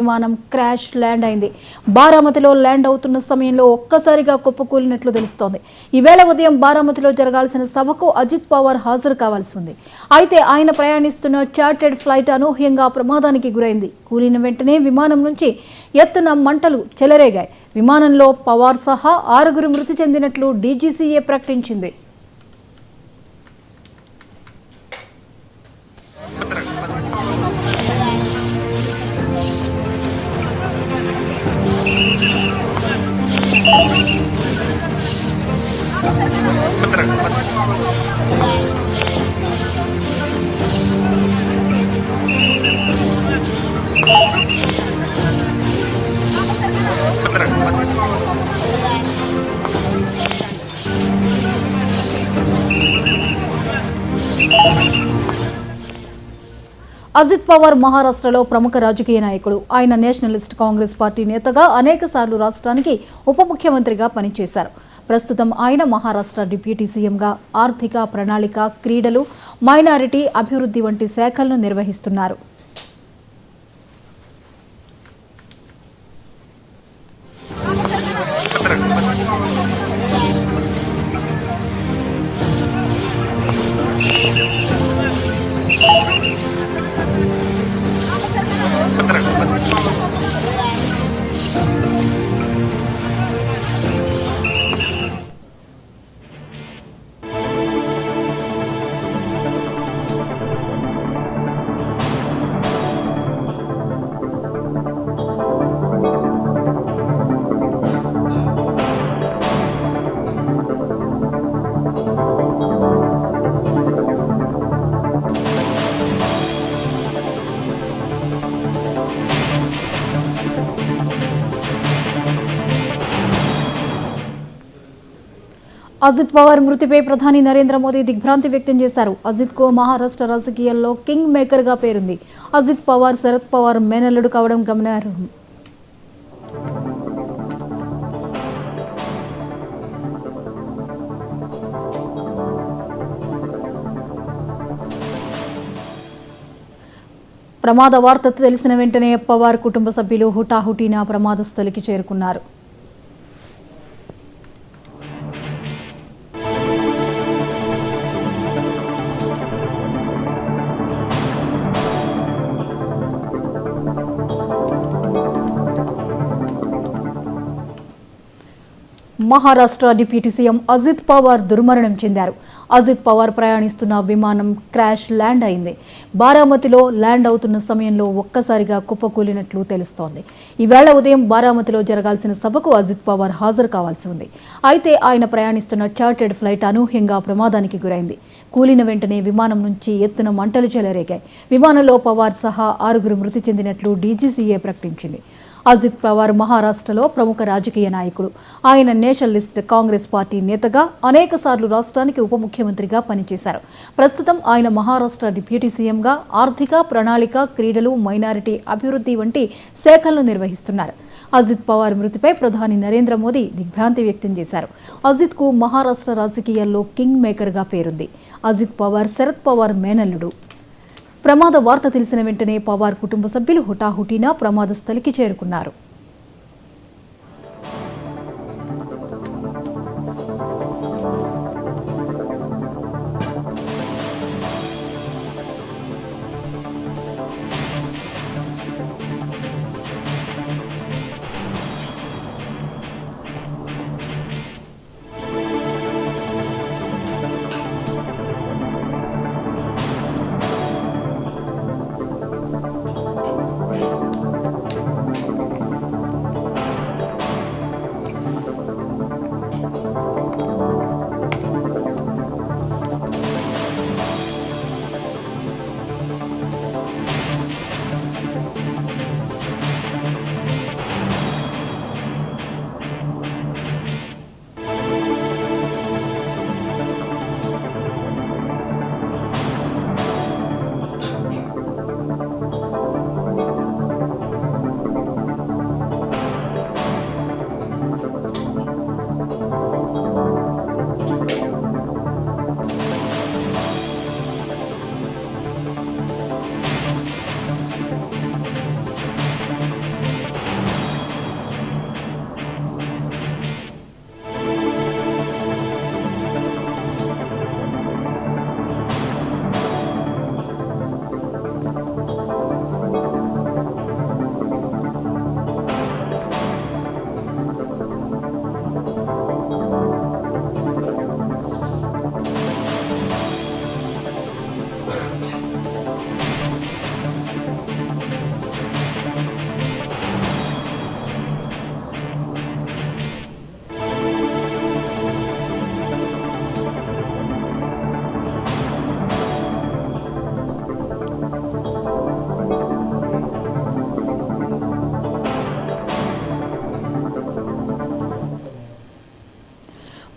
విమానం crash land అయింది. బారామతిలో land అవుతున్న సమయంలో ఒక్కసారిగా కుప్పకూలినట్లు తెలుస్తోంది. ఈవేళ ఉదయం బారామతిలో జరగాల్సిన సభకు అజిత్ పవార్ హాజరు కావాల్సి ఉంది. అయితే ఆయన ప్రయాణిస్తున్న చార్టెడ్ ఫ్లైట్ అనూహ్యంగా ప్రమాదానికి గురైంది. కూలిన వెంటనే విమానం నుంచి ఎత్తున మంటలు చెలరేగాయి. విమానంలో పవార్ సహా 6 మృతి చెందినట్లు డీజీసీఏ ప్రకటించింది. అజిత్ పవార్ మహారాష్ట్రలో ప్రముఖ రాజకీయ నాయకుడు. ఆయన నేషనలిస్ట్ కాంగ్రెస్ పార్టీ నేతగా అనేకసార్లు రాష్ట్రానికి ఉప ముఖ్యమంత్రిగా పనిచేశారు. ప్రస్తుతం ఆయన మహారాష్ట్ర డిప్యూటీ సీఎంగా ఆర్థిక ప్రణాళిక, క్రీడలు, మైనారిటీ అభివృద్ధి వంటి శాఖలను నిర్వహిస్తున్నారు. అజిత్ పవార్ మృతిపై ప్రధాని నరేంద్ర మోదీ దిగ్భ్రాంతి వ్యక్తం చేశారు. అజిత్ కు మహారాష్ట్ర రాజకీయాల్లో కింగ్ మేకర్ గా పేరుంది. అజిత్ పవార్ శరద్ పవార్ మేనల్లుడు కావడం గమనార్హం. ప్రమాద వార్త తెలిసిన వెంటనే పవార్ కుటుంబ సభ్యులు హుటాహుటిన ప్రమాద స్థలికి చేరుకున్నారు. మహారాష్ట్ర డిప్యూటీ సీఎం అజిత్ పవార్ దుర్మరణం చెందారు. అజిత్ పవార్ ప్రయాణిస్తున్న విమానం క్రాష్ ల్యాండ్ అయింది. బారామతిలో ల్యాండ్ అవుతున్న సమయంలో ఒక్కసారిగా కుప్పకూలినట్లు తెలుస్తోంది. ఈవేళ ఉదయం బారామతిలో జరగాల్సిన సభకు అజిత్ పవార్ హాజరు కావాల్సి ఉంది. అయితే ఆయన ప్రయాణిస్తున్న చార్టెడ్ ఫ్లైట్ అనూహ్యంగా ప్రమాదానికి గురైంది. కూలిన వెంటనే విమానం నుంచి ఎత్తున మంటలు చెలరేగాయి. విమానంలో పవార్ సహా 6 మృతి చెందినట్లు డీజీసీఏ ప్రకటించింది. అజిత్ పవార్ మహారాష్ట్రలో ప్రముఖ రాజకీయ నాయకుడు. ఆయన నేషనలిస్ట్ కాంగ్రెస్ పార్టీ నేతగా అనేకసార్లు రాష్ట్రానికి ఉప ముఖ్యమంత్రిగా పనిచేశారు. ప్రస్తుతం ఆయన మహారాష్ట్ర డిప్యూటీ సీఎంగా ఆర్థిక ప్రణాళిక, క్రీడలు, మైనారిటీ అభివృద్ధి వంటి శాఖలను నిర్వహిస్తున్నారు. అజిత్ పవార్ మృతిపై ప్రధాని నరేంద్ర మోదీ దిగ్భ్రాంతి వ్యక్తం చేశారు. అజిత్ కు మహారాష్ట్ర రాజకీయాల్లో కింగ్ మేకర్ గా పేరుంది. అజిత్ పవార్ శరద్ పవార్ మేనల్లుడు. ప్రమాద వార్త తెలిసిన వెంటనే పవార్ కుటుంబ సభ్యులు హుటాహుటిన ప్రమాద స్థలికి చేరుకున్నారు.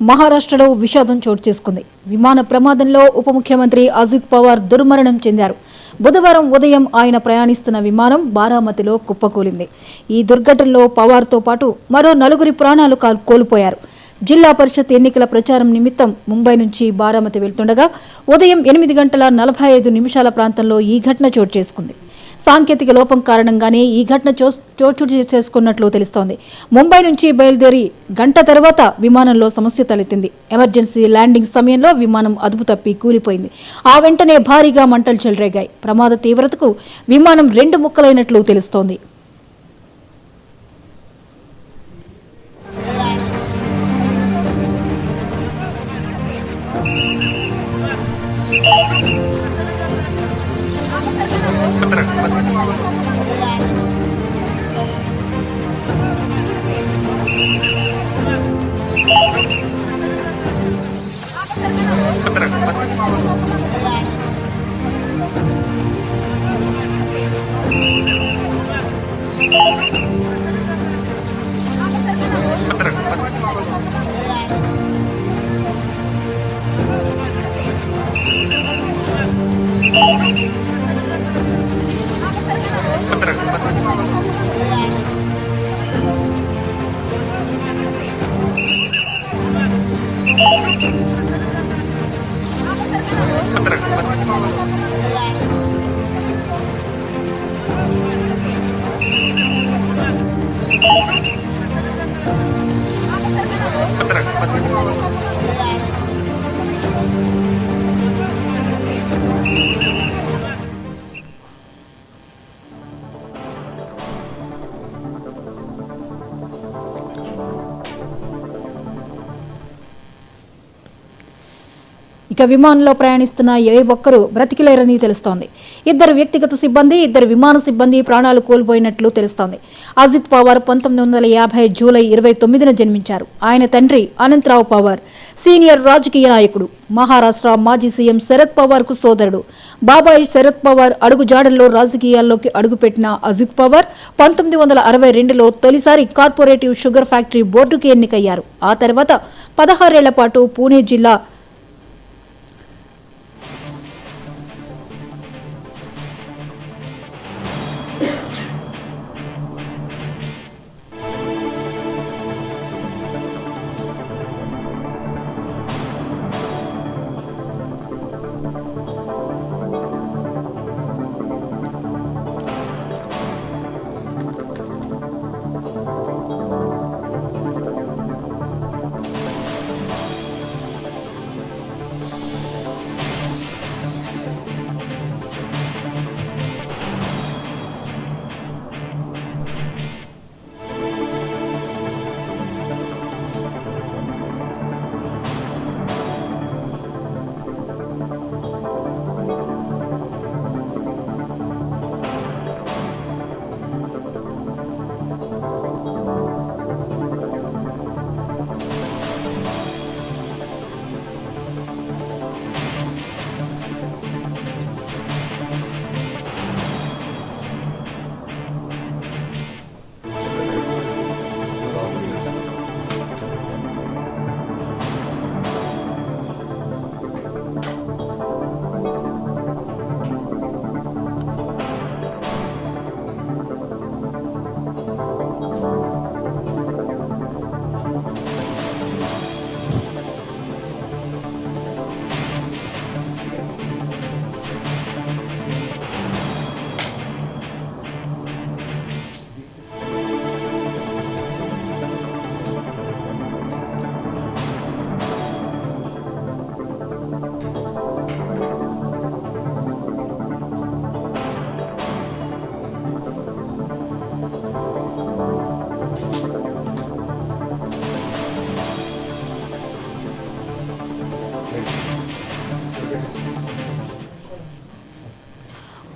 మహారాష్ట్రలో విషాదం చోటు చేసుకుంది. విమాన ప్రమాదంలో ఉప ముఖ్యమంత్రి అజిత్ పవార్ దుర్మరణం చెందారు. బుధవారం ఉదయం ఆయన ప్రయాణిస్తున్న విమానం బారామతిలో కుప్పకూలింది. ఈ దుర్ఘటనలో పవార్తో పాటు మరో 4 ప్రాణాలు కోల్పోయారు. జిల్లా పరిషత్ ఎన్నికల ప్రచారం నిమిత్తం ముంబై నుంచి బారామతి వెళ్తుండగా ఉదయం 8:45 ప్రాంతంలో ఈ ఘటన చోటు చేసుకుంది. సాంకేతిక లోపం కారణంగానే ఈ ఘటన చోటు చేసుకున్నట్లు తెలుస్తోంది. ముంబై నుంచి బయలుదేరి గంట తర్వాత విమానంలో సమస్య తలెత్తింది. ఎమర్జెన్సీ ల్యాండింగ్ సమయంలో విమానం అదుపు తప్పి కూలిపోయింది. ఆ వెంటనే భారీగా మంటలు చెలరేగాయి. ప్రమాద తీవ్రతకు విమానం 2 ముక్కలైనట్లు తెలుస్తోంది. ఇక విమానంలో ప్రయాణిస్తున్న ఏ ఒక్కరూ బ్రతికిలేరని తెలుస్తోంది. 2 వ్యక్తిగత సిబ్బంది, 2 విమాన సిబ్బంది ప్రాణాలు కోల్పోయినట్లు తెలుస్తోంది. అజిత్ పవార్ 1950 జూలై 29న జన్మించారు. ఆయన తండ్రి అనంతరావు పవార్ సీనియర్ రాజకీయ నాయకుడు. మహారాష్ట్ర మాజీ సీఎం శరద్ పవార్ కు సోదరుడు. బాబాయ్ శరద్ పవార్ అడుగుజాడల్లో రాజకీయాల్లోకి అడుగుపెట్టిన అజిత్ పవార్ 1962లో తొలిసారి కార్పొరేటివ్ షుగర్ ఫ్యాక్టరీ బోర్డుకి ఎన్నికయ్యారు. ఆ తర్వాత 16 ఏళ్ల పాటు పూణే జిల్లా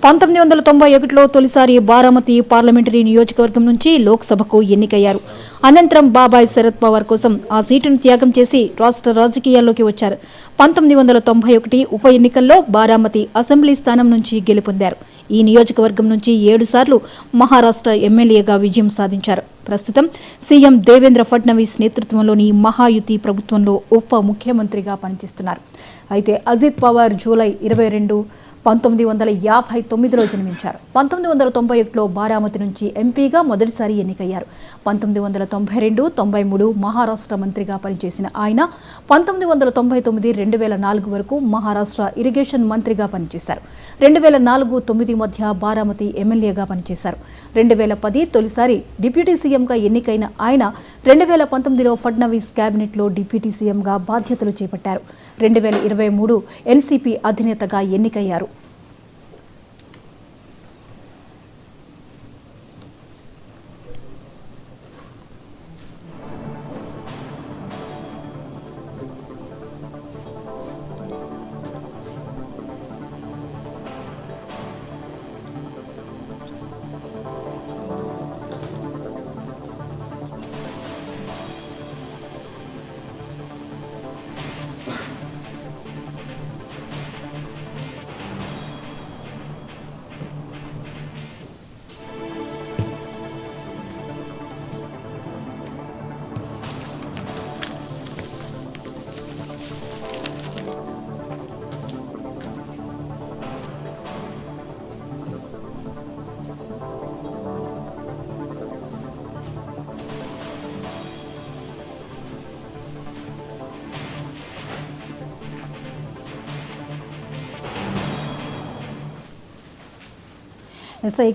పంతొమ్మిది 1991లో తొలిసారి బారామతి పార్లమెంటరీ నియోజకవర్గం నుంచి లోక్సభకు ఎన్నికయ్యారు. అనంతరం బాబాయ్ శరద్ పవార్ కోసం ఆ సీటును త్యాగం చేసి రాష్ట్ర రాజకీయాల్లోకి వచ్చారు. 1991 ఉప ఎన్నికల్లో బారామతి అసెంబ్లీ స్థానం నుంచి గెలుపొందారు. ఈ నియోజకవర్గం నుంచి 7 సార్లు మహారాష్ట్ర ఎమ్మెల్యేగా విజయం సాధించారు. ప్రస్తుతం సీఎం దేవేంద్ర ఫడ్నవీస్ నేతృత్వంలోని మహాయుతి ప్రభుత్వంలో ఉప ముఖ్యమంత్రిగా పనిచేస్తున్నారు. అయితే అజిత్ పవార్ జూలై 22, 1959లో జన్మించారు. 1991లో బారామతి నుంచి ఎంపీగా మొదటిసారి ఎన్నికయ్యారు. 1992, 93 మహారాష్ట్ర మంత్రిగా పనిచేసిన ఆయన 1999, 2004 వరకు మహారాష్ట్ర ఇరిగేషన్ మంత్రిగా పనిచేశారు. 2004-9 మధ్య బారామతి ఎమ్మెల్యేగా పనిచేశారు. 2010 తొలిసారి డిప్యూటీ సీఎంగా ఎన్నికైన ఆయన 2019లో ఫడ్నవీస్ కేబినెట్లో డిప్యూటీ సీఎంగా బాధ్యతలు చేపట్టారు. 2023 ఎన్సీపీ అధినేతగా ఎన్నికయ్యారు.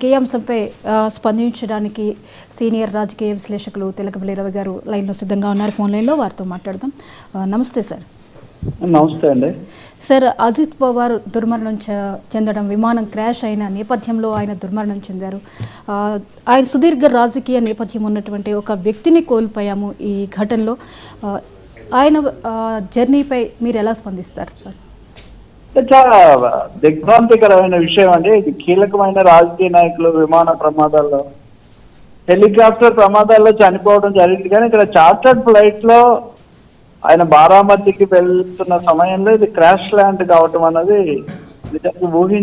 ఈ అంశంపై స్పందించడానికి సీనియర్ రాజకీయ విశ్లేషకులు తెలకపల్లి రవి గారు లైన్లో సిద్ధంగా ఉన్నారు. ఫోన్ లైన్లో వారితో మాట్లాడదాం. నమస్తే సార్. నమస్తే అండి. సార్, అజిత్ పవార్ దుర్మరణం చెందడం, విమానం క్రాష్ అయిన నేపథ్యంలో ఆయన దుర్మరణం చెందారు. ఆయన సుదీర్ఘ రాజకీయ నేపథ్యం ఉన్నటువంటి ఒక వ్యక్తిని కోల్పోయాము ఈ ఘటనలో. ఆయన జర్నీపై మీరు ఎలా స్పందిస్తారు సార్? చాలా దిగ్భ్రాంతికరమైన విషయం అండి. ఇది కీలకమైన రాజకీయ నాయకులు విమాన ప్రమాదాల్లో, హెలికాప్టర్ ప్రమాదాల్లో చనిపోవడం జరిగింది. కానీ ఇక్కడ చార్టర్డ్ ఫ్లైట్ లో ఆయన బారామతికి వెళ్తున్న సమయంలో ఇది క్రాష్ ల్యాండ్ కావటం అన్నది నిజంగా ఊహించి